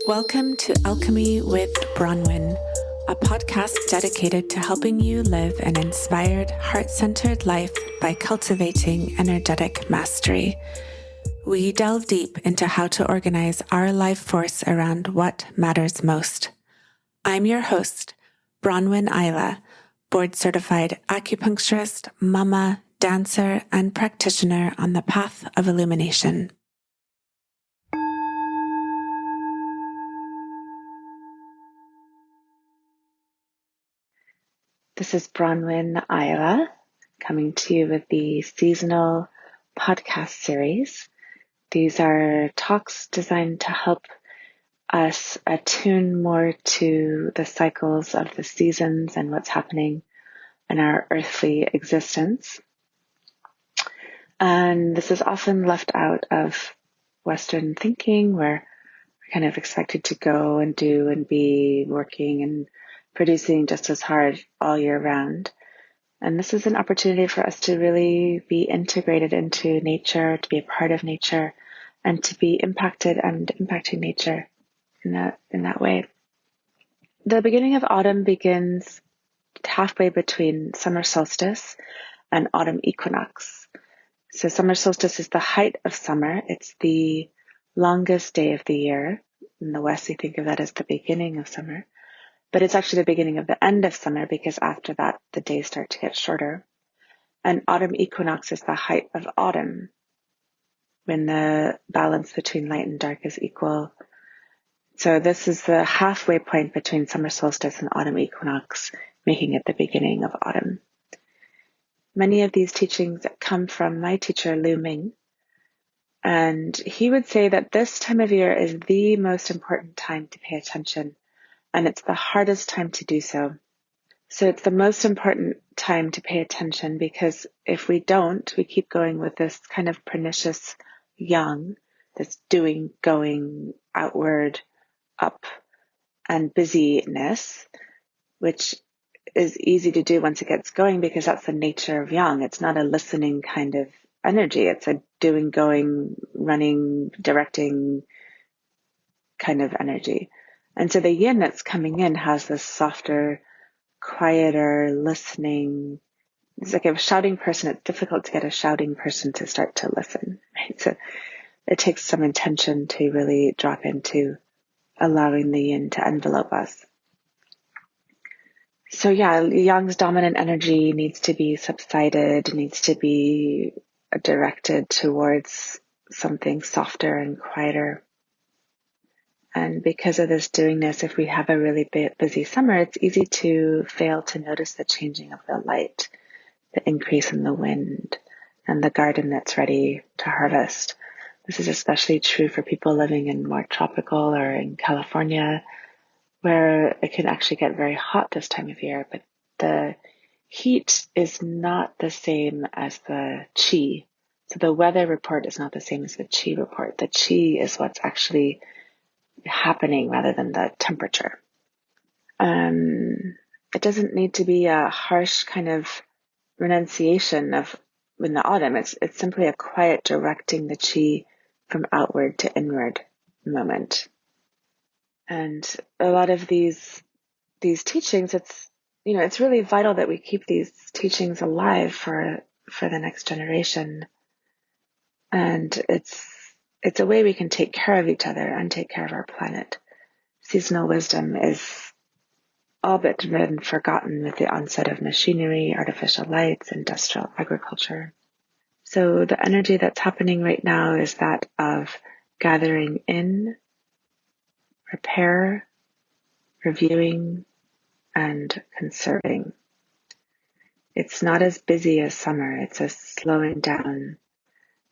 Welcome to Alchemy with Bronwyn, a podcast dedicated to helping you live an inspired, heart-centered life by cultivating energetic mastery. We delve deep into how to organize our life force around what matters most. I'm your host, Bronwyn Isla, board-certified acupuncturist, mama, dancer, and practitioner on the path of illumination. This is Bronwyn Isla coming to you with the seasonal podcast series. These are talks designed to help us attune more to the cycles of the seasons and what's happening in our earthly existence. And this is often left out of Western thinking, where we're kind of expected to go and do and be working and producing just as hard all year round. And this is an opportunity for us to really be integrated into nature, to be a part of nature, and to be impacted and impacting nature in that way. The beginning of autumn begins halfway between summer solstice and autumn equinox. So summer solstice is the height of summer. It's the longest day of the year. In the West, we think of that as the beginning of summer. But it's actually the beginning of the end of summer, because after that, the days start to get shorter. And autumn equinox is the height of autumn, when the balance between light and dark is equal. So this is the halfway point between summer solstice and autumn equinox, making it the beginning of autumn. Many of these teachings come from my teacher, Lu Ming. And he would say that this time of year is the most important time to pay attention. And it's the hardest time to do so. So it's the most important time to pay attention, because if we don't, we keep going with this kind of pernicious yang, this doing, going, outward, up, and busyness, which is easy to do once it gets going, because that's the nature of yang. It's not a listening kind of energy. It's a doing, going, running, directing kind of energy. And so the yin that's coming in has this softer, quieter, listening. It's like a shouting person. It's difficult to get a shouting person to start to listen, right? So it takes some intention to really drop into allowing the yin to envelope us. So yeah, Yang's dominant energy needs to be subsided, needs to be directed towards something softer and quieter. And because of this doingness, if we have a really busy summer, it's easy to fail to notice the changing of the light, the increase in the wind, and the garden that's ready to harvest. This is especially true for people living in more tropical or in California, where it can actually get very hot this time of year, but the heat is not the same as the qi. So the weather report is not the same as the qi report. The qi is what's actually happening rather than the temperature. It doesn't need to be a harsh kind of renunciation of in the autumn. It's simply a quiet directing the qi from outward to inward moment. And a lot of these teachings, it's really vital that we keep these teachings alive for the next generation. And it's a way we can take care of each other and take care of our planet. Seasonal wisdom is all but been forgotten with the onset of machinery, artificial lights, industrial agriculture. So the energy that's happening right now is that of gathering in, repair, reviewing, and conserving. It's not as busy as summer. It's a slowing down.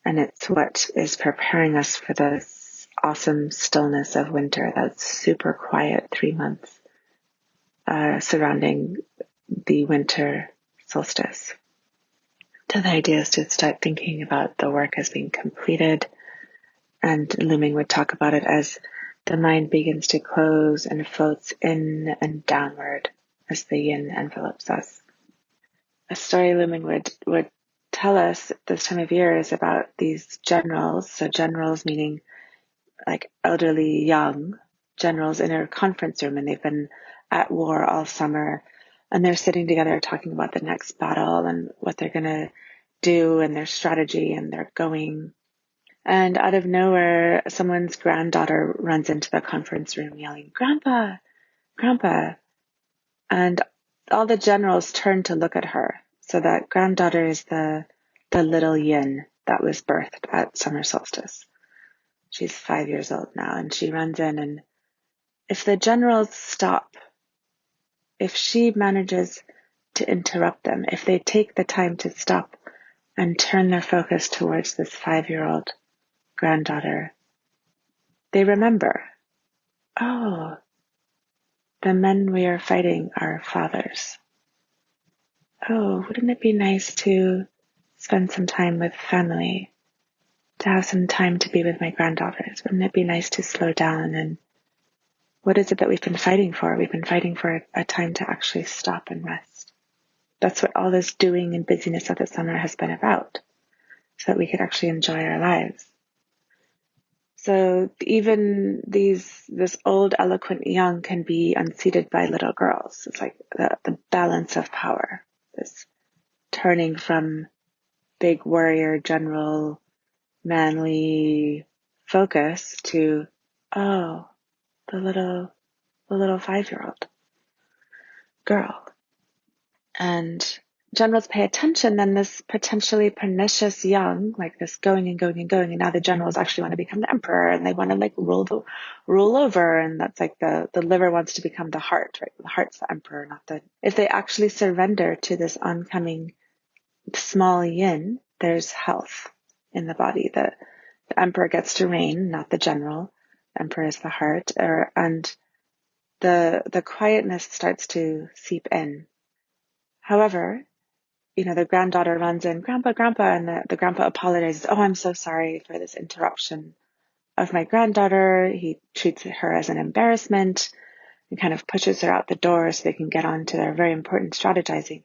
And it's what is preparing us for this awesome stillness of winter, that super quiet 3 months surrounding the winter solstice. So the idea is to start thinking about the work as being completed. And Lu Ming would talk about it as the mind begins to close and floats in and downward as the yin envelopes us. A story Lu Ming would tell us this time of year is about these generals. So generals meaning like elderly young generals in a conference room, and they've been at war all summer, and they're sitting together talking about the next battle and what they're going to do and their strategy, and they're going. And out of nowhere, someone's granddaughter runs into the conference room yelling, "Grandpa, Grandpa." And all the generals turn to look at her. So that granddaughter is the little yin that was birthed at summer solstice. She's 5 years old now, and she runs in, and if the generals stop, if she manages to interrupt them, if they take the time to stop and turn their focus towards this 5-year-old granddaughter, they remember, oh, the men we are fighting are fathers. Oh, wouldn't it be nice to spend some time with family, to have some time to be with my granddaughters? Wouldn't it be nice to slow down? And what is it that we've been fighting for? We've been fighting for a time to actually stop and rest. That's what all this doing and busyness of the summer has been about, so that we could actually enjoy our lives. So even this old, eloquent young can be unseated by little girls. It's like the balance of power, this turning from big warrior, general, manly focus to, oh, the little 5-year-old girl. And generals pay attention, then this potentially pernicious young, like this going and going and going, and now the generals actually want to become the emperor, and they want to like rule over, and that's like the liver wants to become the heart, right? The heart's the emperor, not the. If they actually surrender to this oncoming small yin, there's health in the body. The emperor gets to reign, not the general. The emperor is the heart, and the quietness starts to seep in. However, the granddaughter runs in, "Grandpa, Grandpa," and the grandpa apologizes. "Oh, I'm so sorry for this interruption of my granddaughter." He treats her as an embarrassment and kind of pushes her out the door so they can get on to their very important strategizing.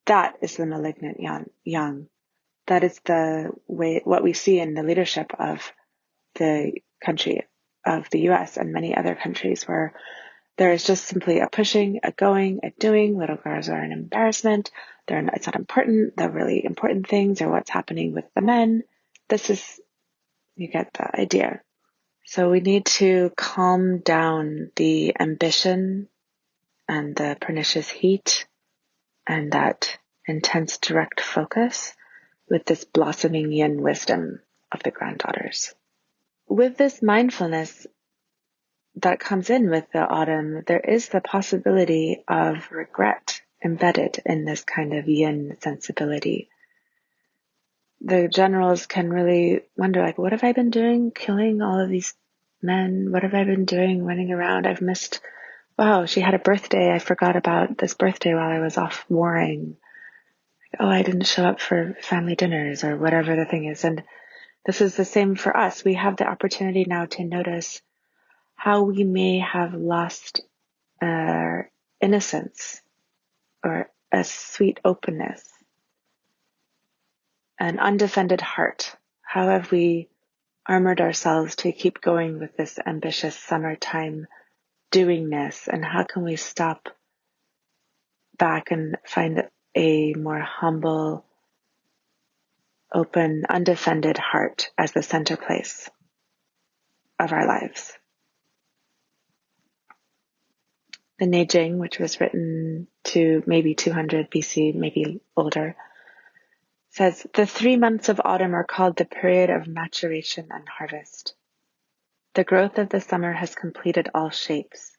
That is the malignant young. That is the way, what we see in the leadership of the country, of the US and many other countries, where there is just simply a pushing, a going, a doing. Little girls are an embarrassment. It's not important. The really important things are what's happening with the men. You get the idea. So we need to calm down the ambition and the pernicious heat and that intense direct focus with this blossoming yin wisdom of the granddaughters. With this mindfulness that comes in with the autumn, there is the possibility of regret embedded in this kind of yin sensibility. The generals can really wonder, like, what have I been doing killing all of these men? What have I been doing running around? I've missed, wow, she had a birthday. I forgot about this birthday while I was off warring. Oh, I didn't show up for family dinners or whatever the thing is. And this is the same for us. We have the opportunity now to notice how we may have lost our innocence or a sweet openness, an undefended heart. How have we armored ourselves to keep going with this ambitious summertime doingness? And how can we stop back and find a more humble, open, undefended heart as the center place of our lives? The Neijing, which was written to maybe 200 BC, maybe older, says, "The 3 months of autumn are called the period of maturation and harvest. The growth of the summer has completed all shapes.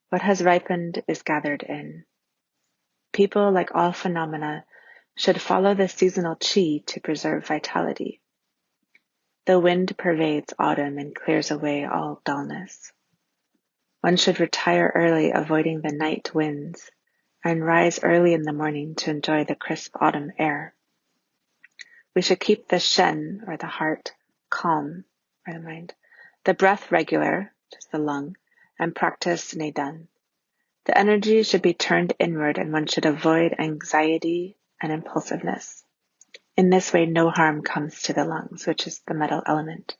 What has ripened is gathered in. People, like all phenomena, should follow the seasonal qi to preserve vitality. The wind pervades autumn and clears away all dullness. One should retire early, avoiding the night winds, and rise early in the morning to enjoy the crisp autumn air. We should keep the shen, or the heart, calm, or the mind, the breath regular, which is the lung, and practice neidan. The energy should be turned inward, and one should avoid anxiety and impulsiveness. In this way, no harm comes to the lungs, which is the metal element.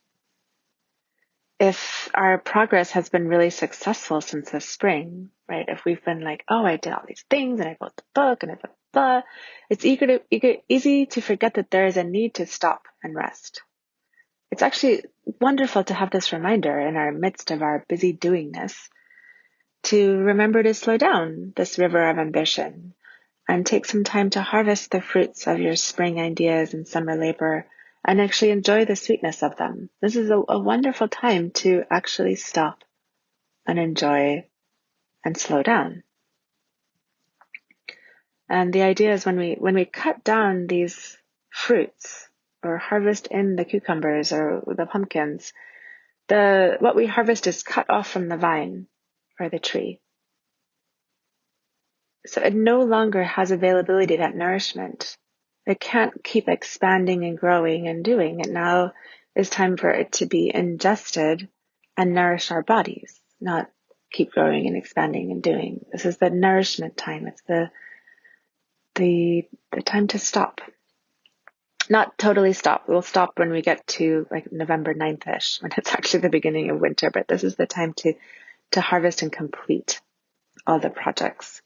if our progress has been really successful since the spring, right? If we've been like, oh, I did all these things and I wrote the book and I blah, blah, it's easy to forget that there is a need to stop and rest. It's actually wonderful to have this reminder in our midst of our busy doingness to remember to slow down this river of ambition and take some time to harvest the fruits of your spring ideas and summer labor and actually enjoy the sweetness of them. This is a wonderful time to actually stop and enjoy and slow down. And the idea is when we cut down these fruits or harvest in the cucumbers or the pumpkins, what we harvest is cut off from the vine or the tree. So it no longer has availability to that nourishment. It can't keep expanding and growing and doing. It now is time for it to be ingested and nourish our bodies, not keep growing and expanding and doing. This is the nourishment time. It's the time to stop. Not totally stop. We'll stop when we get to like November 9th-ish, when it's actually the beginning of winter, but this is the time to harvest and complete all the projects.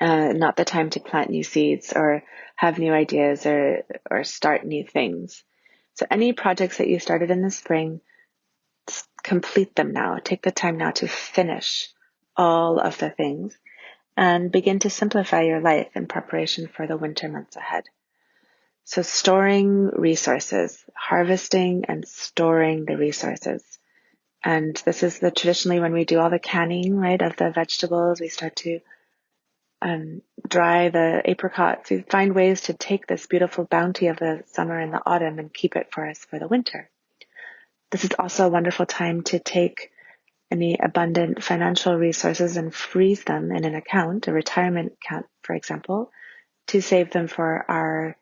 Not the time to plant new seeds or have new ideas or start new things. So any projects that you started in the spring, complete them now. Take the time now to finish all of the things and begin to simplify your life in preparation for the winter months ahead. So storing resources, harvesting and storing the resources. And this is traditionally when we do all the canning, right, of the vegetables, we start to dry the apricots. We find ways to take this beautiful bounty of the summer and the autumn and keep it for us for the winter. This is also a wonderful time to take any abundant financial resources and freeze them in an account, a retirement account, for example, to save them for our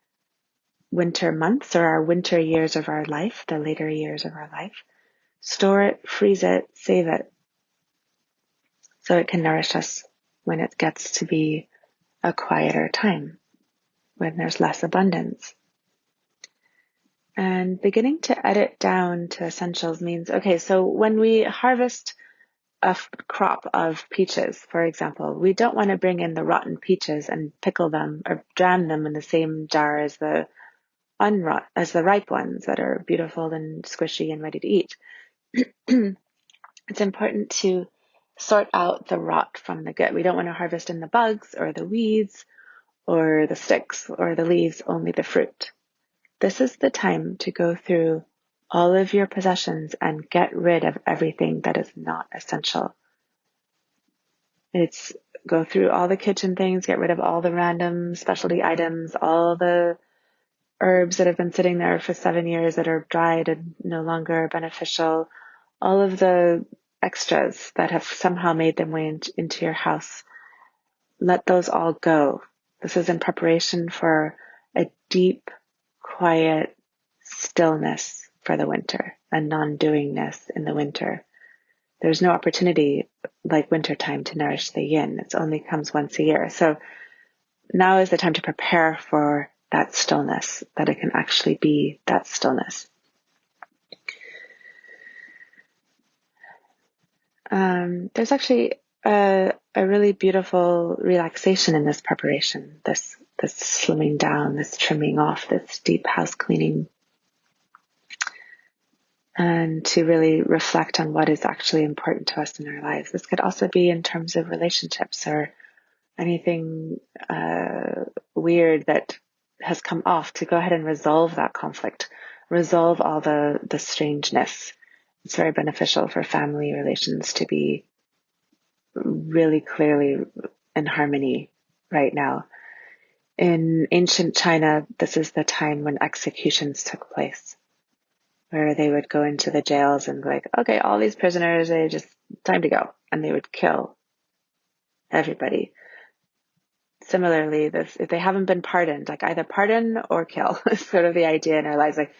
winter months or our winter years of our life, the later years of our life. Store it, freeze it, save it, so it can nourish us when it gets to be a quieter time, when there's less abundance. And beginning to edit down to essentials means, okay, so when we harvest a crop of peaches, for example, we don't want to bring in the rotten peaches and pickle them or drown them in the same jar as the ripe ones that are beautiful and squishy and ready to eat. It's important to sort out the rot from the good. We don't want to harvest in the bugs or the weeds or the sticks or the leaves, only the fruit. This is the time to go through all of your possessions and get rid of everything that is not essential. It's go through all the kitchen things, get rid of all the random specialty items, all the herbs that have been sitting there for 7 years that are dried and no longer beneficial, all of the extras that have somehow made their way into your house. Let those all go. This is in preparation for a deep, quiet stillness for the winter, a non-doingness in the winter. There's no opportunity like wintertime to nourish the yin. It only comes once a year. So now is the time to prepare for that stillness, that it can actually be that stillness. There's actually a really beautiful relaxation in this preparation, this slimming down, this trimming off, this deep house cleaning, and to really reflect on what is actually important to us in our lives. This could also be in terms of relationships or anything weird that has come off, to go ahead and resolve that conflict, resolve all the strangeness. It's very beneficial for family relations to be really clearly in harmony right now. In ancient China, this is the time when executions took place, where they would go into the jails and be like, okay, all these prisoners, time to go. And they would kill everybody. Similarly, if they haven't been pardoned, like either pardon or kill is sort of the idea in our lives. Like,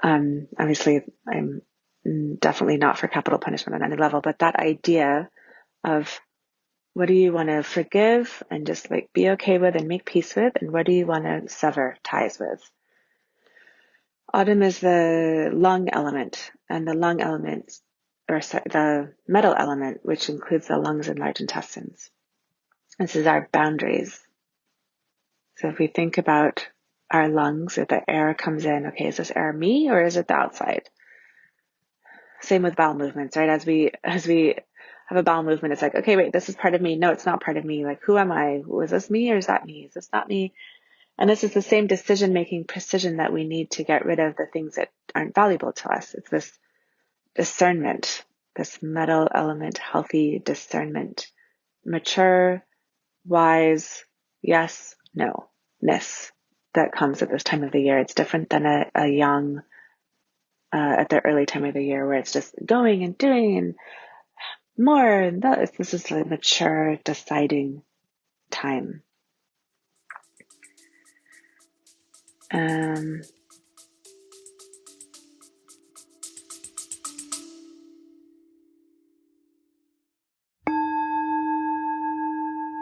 obviously I'm definitely not for capital punishment on any level, but that idea of what do you want to forgive and just like be okay with and make peace with, and what do you want to sever ties with? Autumn is the lung element, and the lung element, or sorry, the metal element, which includes the lungs and large intestines. This is our boundaries. So if we think about our lungs, if the air comes in, okay, is this air me or is it the outside? Same with bowel movements, right? As we have a bowel movement, it's like, okay, wait, this is part of me. No, it's not part of me. Like, who am I? Is this me or is that me? Is this not me? And this is the same decision-making precision that we need to get rid of the things that aren't valuable to us. It's this discernment, this metal element, healthy discernment, mature, wise, yes, no, ness that comes at this time of the year. It's different than a young, at the early time of the year where it's just going and doing and more. And this is a mature, deciding time.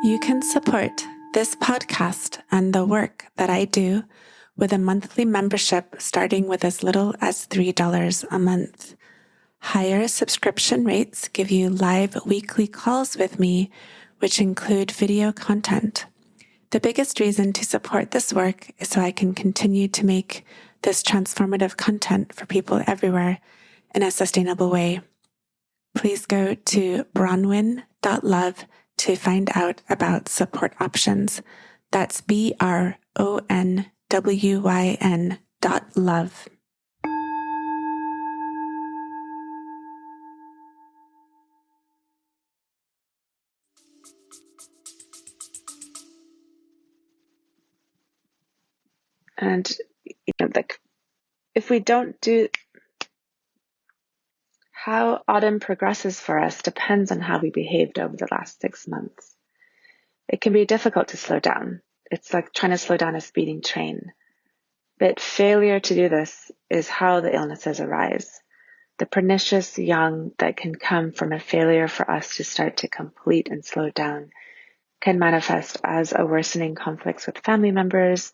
You can support this podcast and the work that I do with a monthly membership starting with as little as $3 a month. Higher subscription rates give you live weekly calls with me, which include video content. The biggest reason to support this work is so I can continue to make this transformative content for people everywhere in a sustainable way. Please go to bronwyn.love to find out about support options. That's BRONWYN.love. And like, if we don't do, how autumn progresses for us depends on how we behaved over the last 6 months. It can be difficult to slow down. It's like trying to slow down a speeding train. But failure to do this is how the illnesses arise. The pernicious yang that can come from a failure for us to start to complete and slow down can manifest as a worsening conflicts with family members,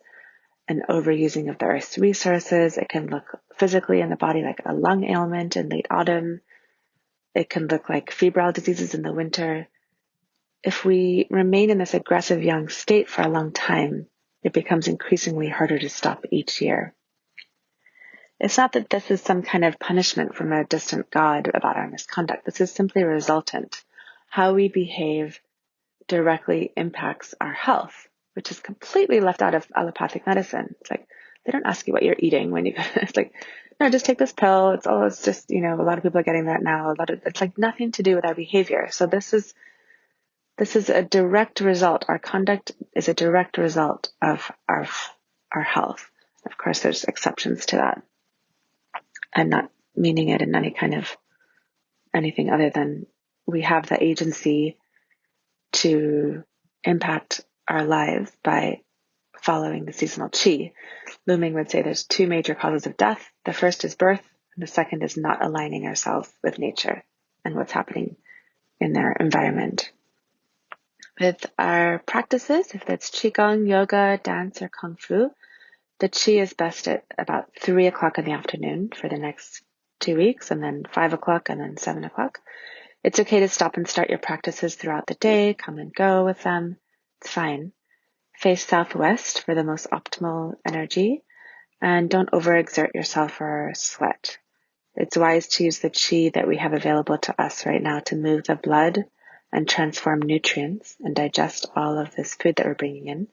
an overusing of the earth's resources. It can look physically in the body like a lung ailment in late autumn. It can look like febrile diseases in the winter. If we remain in this aggressive yang state for a long time, it becomes increasingly harder to stop each year. It's not that this is some kind of punishment from a distant god about our misconduct. This is simply resultant. How we behave directly impacts our health, which is completely left out of allopathic medicine. It's like, they don't ask you what you're eating when you go, it's like, no, just take this pill. It's just, a lot of people are getting that now. It's like nothing to do with our behavior. So this is a direct result. Our conduct is a direct result of our health. Of course, there's exceptions to that, and not meaning it in any kind of anything other than we have the agency to impact our lives by following the seasonal qi. Lu Ming would say there's 2 major causes of death. The first is birth, and the second is not aligning ourselves with nature and what's happening in their environment. With our practices, if that's qigong, yoga, dance, or kung fu, the qi is best at about 3 o'clock in the afternoon for the next 2 weeks, and then 5 o'clock, and then 7 o'clock. It's okay to stop and start your practices throughout the day, come and go with them. It's fine. Face southwest for the most optimal energy, and don't overexert yourself or sweat. It's wise to use the qi that we have available to us right now to move the blood and transform nutrients and digest all of this food that we're bringing in,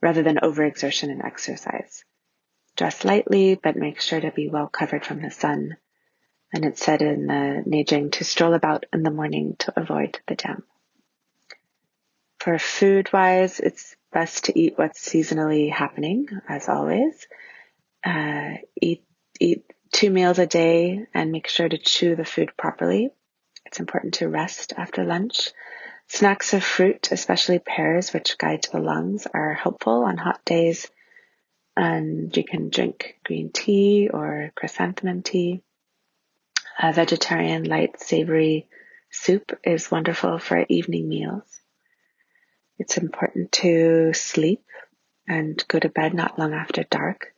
rather than overexertion and exercise. Dress lightly, but make sure to be well covered from the sun. And it's said in the Neijing to stroll about in the morning to avoid the jam. For food-wise, it's best to eat what's seasonally happening, as always. Eat 2 meals a day and make sure to chew the food properly. It's important to rest after lunch. Snacks of fruit, especially pears, which guide to the lungs, are helpful on hot days. And you can drink green tea or chrysanthemum tea. A vegetarian, light, savory soup is wonderful for evening meals. It's important to sleep and go to bed not long after dark.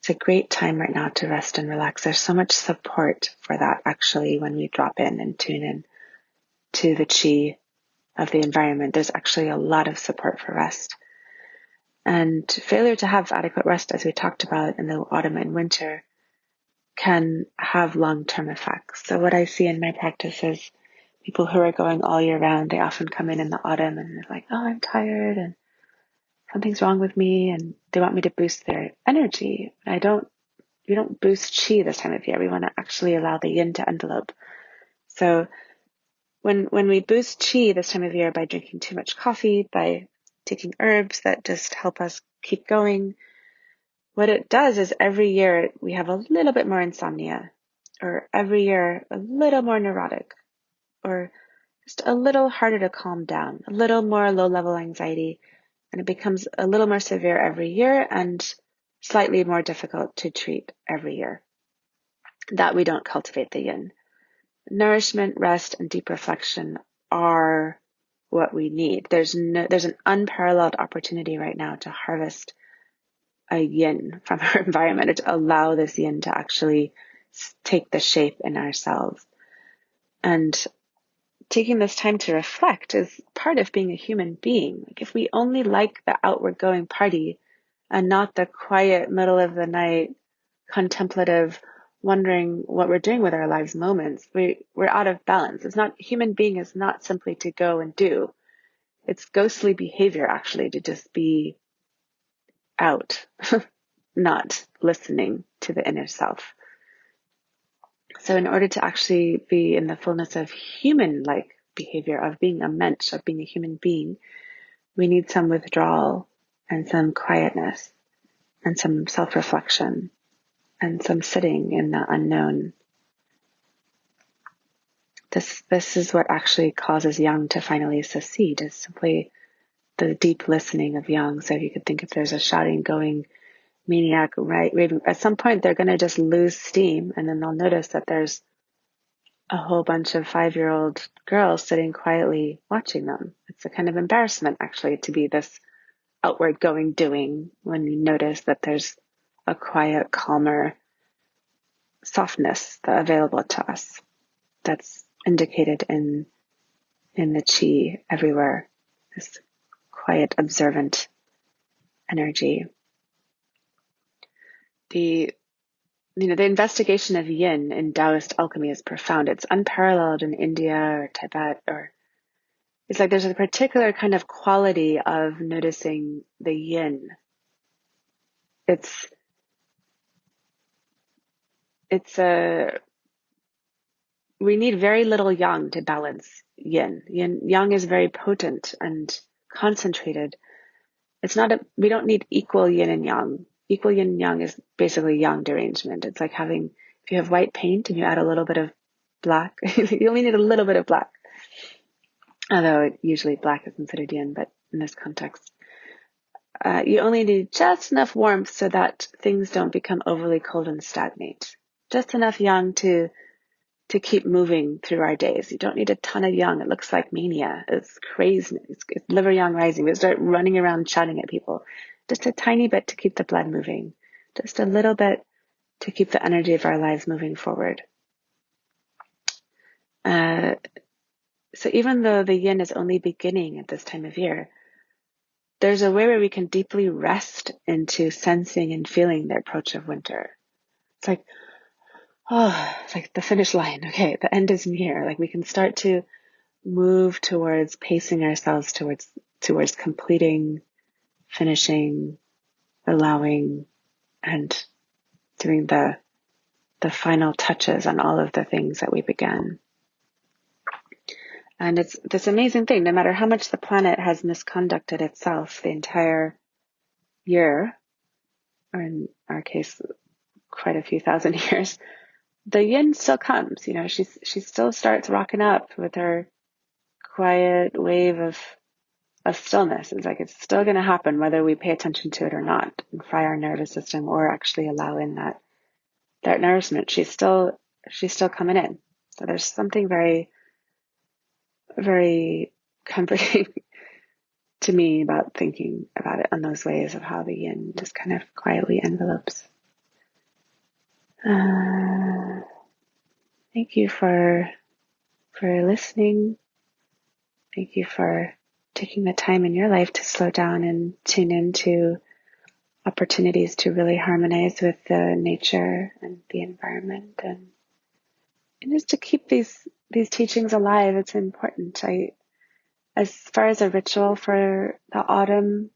It's a great time right now to rest and relax. There's so much support for that actually when we drop in and tune in to the chi of the environment. There's actually a lot of support for rest. And failure to have adequate rest, as we talked about in the autumn and winter, can have long-term effects. So what I see in my practice is people who are going all year round, they often come in the autumn and they're like, oh, I'm tired and something's wrong with me, and they want me to boost their energy. We don't boost chi this time of year. We want to actually allow the yin to envelope. So when we boost chi this time of year by drinking too much coffee, by taking herbs that just help us keep going, what it does is every year we have a little bit more insomnia, or every year a little more neurotic, or just a little harder to calm down, a little more low-level anxiety, and it becomes a little more severe every year and slightly more difficult to treat every year. That we don't cultivate the yin. Nourishment, rest, and deep reflection are what we need. There's an unparalleled opportunity right now to harvest a yin from our environment, to allow this yin to actually take the shape in ourselves. And taking this time to reflect is part of being a human being. Like, if we only like the outward going party and not the quiet middle of the night, contemplative, wondering what we're doing with our lives moments, we're out of balance. Human being is not simply to go and do. It's ghostly behavior actually to just be out, not listening to the inner self. So in order to actually be in the fullness of human-like behavior, of being a mensch, of being a human being, we need some withdrawal and some quietness and some self-reflection and some sitting in the unknown. This is what actually causes yang to finally succeed, is simply the deep listening of yang. So you could think if there's a shouting, going maniac, right? At some point they're going to just lose steam, and then they'll notice that there's a whole bunch of 5-year-old girls sitting quietly watching them. It's a kind of embarrassment actually to be this outward going doing when you notice that there's a quiet, calmer softness available to us that's indicated in the chi everywhere, this quiet, observant energy. The investigation of yin in Taoist alchemy is profound. It's unparalleled in India or Tibet, or it's like there's a particular kind of quality of noticing the yin. We need very little yang to balance yin. Yang is very potent and concentrated. We don't need equal yin and yang. Equal yin and yang is basically yang derangement. It's like if you have white paint and you add a little bit of black, you only need a little bit of black. Although usually black is considered yin, but in this context, you only need just enough warmth so that things don't become overly cold and stagnate. Just enough yang to keep moving through our days. You don't need a ton of yang. It looks like mania. It's crazy. It's liver yang rising. We start running around shouting at people. Just a tiny bit to keep the blood moving. Just a little bit to keep the energy of our lives moving forward. So even though the yin is only beginning at this time of year, there's a way where we can deeply rest into sensing and feeling the approach of winter. It's like the finish line. Okay, the end is near. Like we can start to move towards pacing ourselves towards completing, finishing, allowing, and doing the final touches on all of the things that we began. And it's this amazing thing. No matter how much the planet has misconducted itself the entire year, or in our case, quite a few thousand years, the yin still comes. She still starts rocking up with her quiet wave of stillness. It's like it's still going to happen whether we pay attention to it or not, and fry our nervous system or actually allow in that nourishment. She's still coming in. So there's something very, very comforting to me about thinking about it in those ways of how the yin just kind of quietly envelopes. Thank you for listening. Thank you for taking the time in your life to slow down and tune into opportunities to really harmonize with the nature and the environment, and just to keep these teachings alive. It's important. As far as a ritual for the autumn,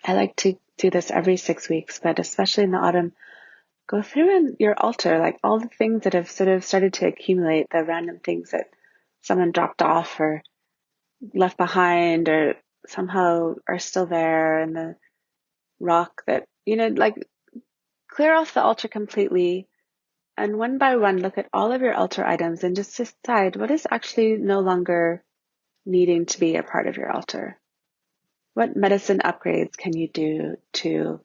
I like to do this every 6 weeks, but especially in the autumn, go through in your altar, like all the things that have sort of started to accumulate, the random things that someone dropped off or left behind or somehow are still there, and the rock that, like clear off the altar completely. And one by one, look at all of your altar items and just decide what is actually no longer needing to be a part of your altar. What medicine upgrades can you do to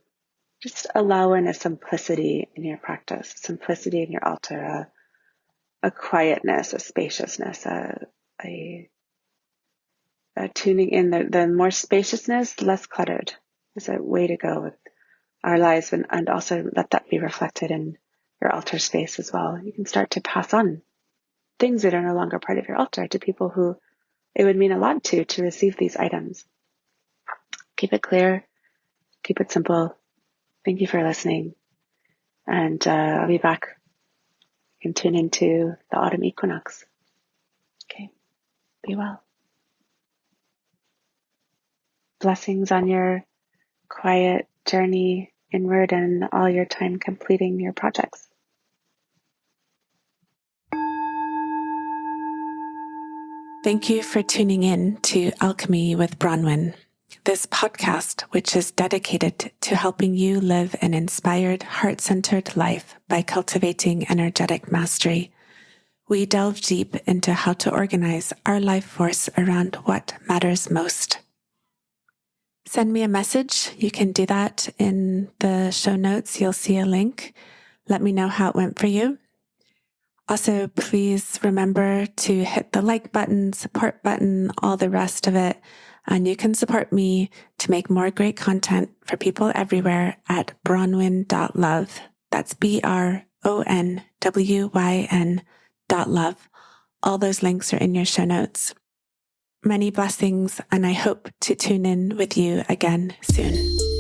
just allow in a simplicity in your practice, simplicity in your altar, a quietness, a spaciousness, a tuning in. The more spaciousness, less cluttered is a way to go with our lives, and also let that be reflected in your altar space as well. You can start to pass on things that are no longer part of your altar to people who it would mean a lot to receive these items. Keep it clear, keep it simple. Thank you for listening. And I'll be back. You can tune into the autumn equinox. Okay, be well. Blessings on your quiet journey inward and all your time completing your projects. Thank you for tuning in to Alchemy with Bronwyn, this podcast which is dedicated to helping you live an inspired, heart-centered life by cultivating energetic mastery. We delve deep into how to organize our life force around what matters most. Send me a message. You can do that in the show notes. You'll see a link. Let me know how it went for you. Also, please remember to hit the like button, support button, all the rest of it. And you can support me to make more great content for people everywhere at bronwyn.love. That's BRONWYN.love. All those links are in your show notes. Many blessings, and I hope to tune in with you again soon.